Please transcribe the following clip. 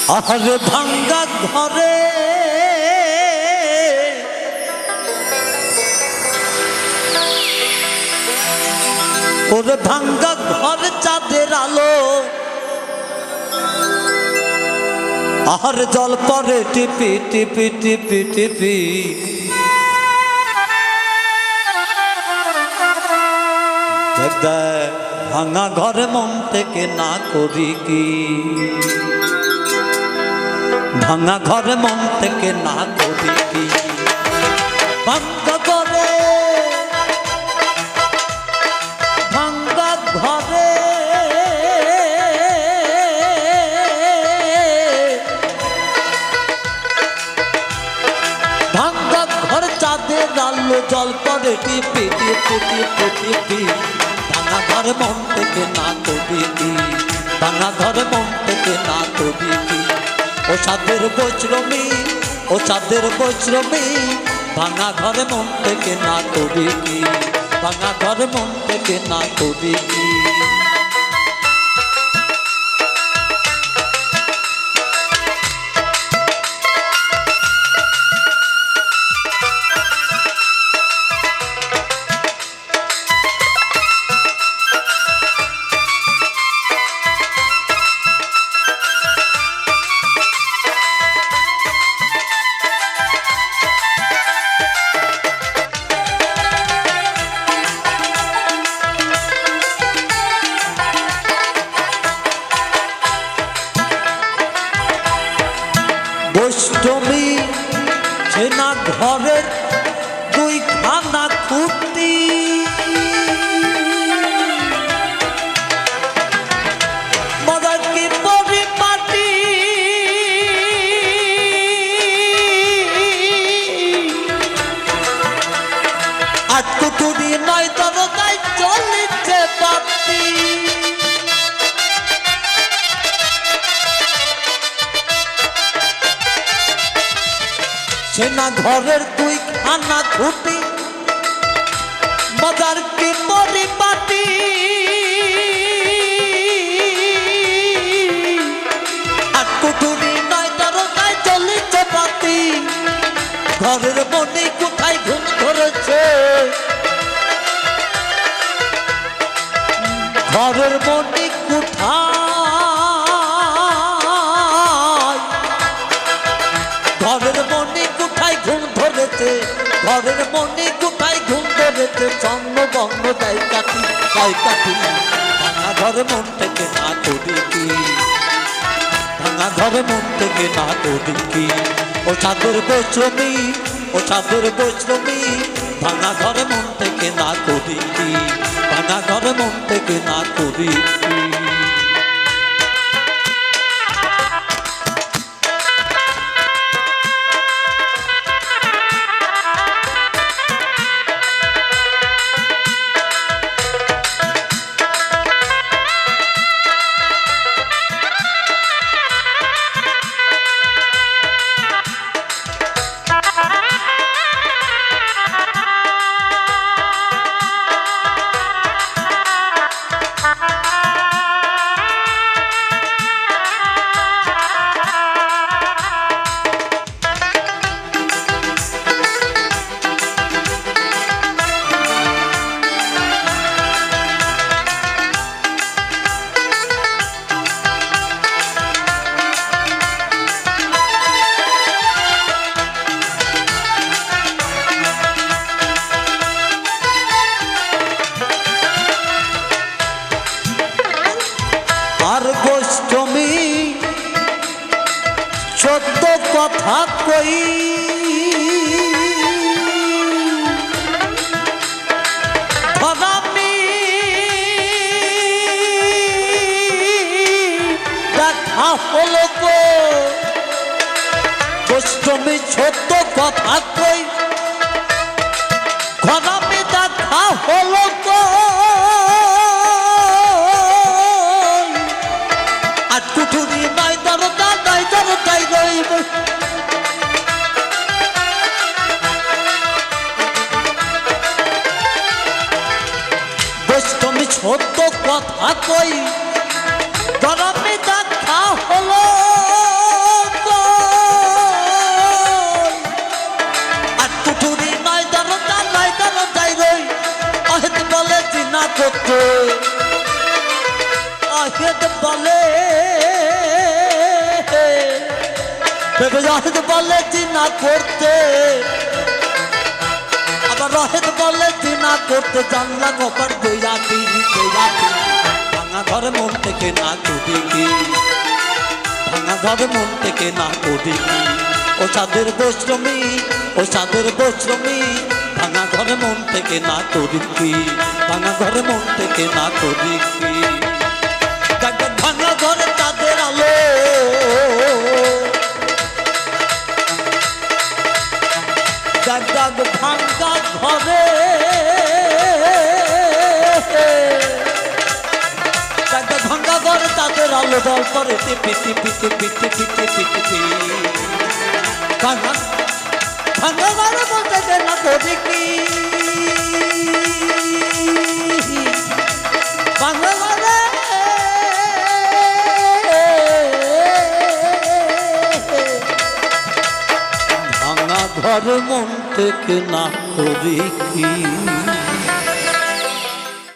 আরে ভাঙ্গা ঘরে ওরে ভাঙ্গা ঘর চাঁদের আলো আর জল পরে টিপি টিপি টিপি টিপি ভাঙা ঘরে মন থেকে না করি কি ভাঙা ঘরে মন থেকে না করি কি ভাঙ্গা ঘরে ভাঙ্গা ঘরে ভাঙ্গা ঘর চাঁদের আলো জল পড়ে টিপি টিপি টিপি টিপি ভাঙা ঘরে মন থেকে না করি কি ভাঙা ঘরে মন থেকে না করি কি ও চাঁদের বৈশ্রমী ও চাঁদের বৈশ্রমী ভাঙা ঘরে মন থেকে না করি কি ভাঙা ঘরে মন থেকে না করি কি বৈষ্ণবী সেনা ঘরের দুই খানা কুর্তি মজার কি পরিপাটি আজ কুতুরি নয় দরদায় চলিছে বাতি সেনা ঘরের দুই খানা খুঁটি মজার কি পরিপাটি আর কুটুরি নয় দরকায় চলিছে পাতি ঘরের মনে কোথায় ঘুম ধরেছে ঘরের মনে কোথায় ঘরের মনে কোথায় ঘুম ধরেছে ঘরের মনে কোথায় ঘুম ধরেছে চন্দ্র বঙ্গ দায় কাটি ভাঙা ঘরে মন থেকে না করি কি ভাঙা ঘরে মন থেকে না করি কি ও চাঁদের বৈশ্রমী ও চাঁদের বৈশ্রমী ভাঙা ঘরে মন থেকে না করি কি ভাঙা ঘরে মন থেকে না করি কি আর গোষ্ঠমী সত্য কথা কই ধরামি দেখা হলো গো গোষ্ঠমী সত্য কথা কই ধরামি দেখা হলো গো কুঠুরি নাই দরদা নাই দরদাই রইব বৈষ্ণবী সত্য কথা কই গরমে দেখা হলো জাহিদ বলে বেবে জাহিদ বলে জিনা করতে, আবার রহেদ বলে জিনা করতে জানলা গোপার দৈরাতি দৈরাতি। ভাঙা ঘরে মন থেকে না করি কি, ভাঙা ঘরে মন থেকে না করি কি, ও চাঁদের বৈশ্রমী, ও চাঁদের বৈশ্রমী। ভাঙা ঘরে মন থেকে না করি কি, ভাঙা ঘরে মন থেকে না করি কি। ভাঙা ঘরে চাঁদের আলো, ভাঙা ঘরে ভাঙা ঘরে তাদের আলো জল করে টিপি টিপি টিপি টিপি টিপি টিপি। ভাঙা ভাঙা ঘরে বলতে না করি কি, ভাঙা ঘরে ভাঙা ঘর মন থেকে না করি কি।